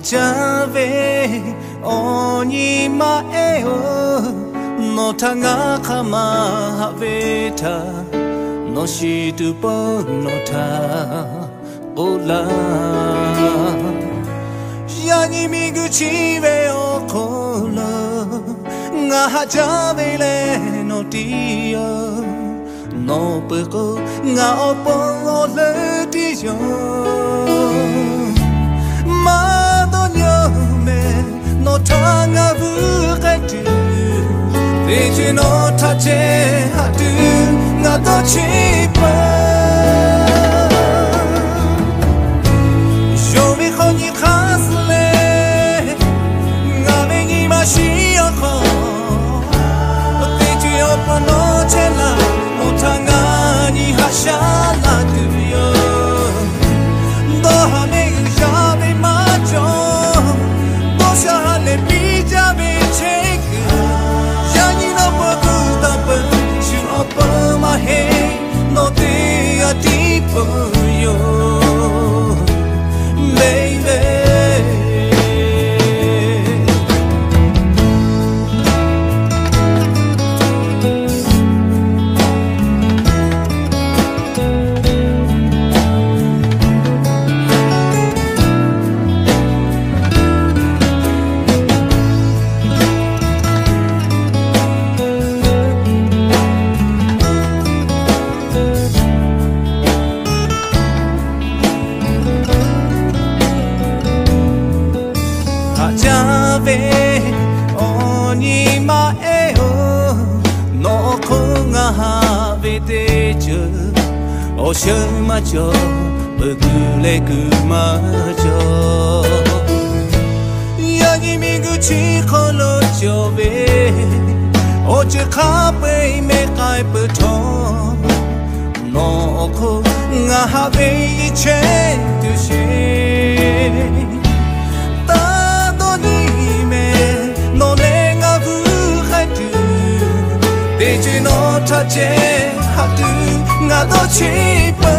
Jave oni maeo no tanga kama veta no shitu po no ta ola yani miguchi ve okola nga jave le no dio no peko nga opo le dio no tanga vukatu Deji no tache hatu nga dochipa Shomi khoni khasle nga mengi mashiyako Deji opo no chela no tanga ni hashala tuyo Doha megu shabe macho Shale bija be take Yani no boku tapa you up my head no te a deep yo baby Oni maeo no konga havete jo oshima jo bugule kuma jo yani miguchi kolo jo be oche kape me kai puto no konga have iche tu she Deji no tache hatu nga dochipa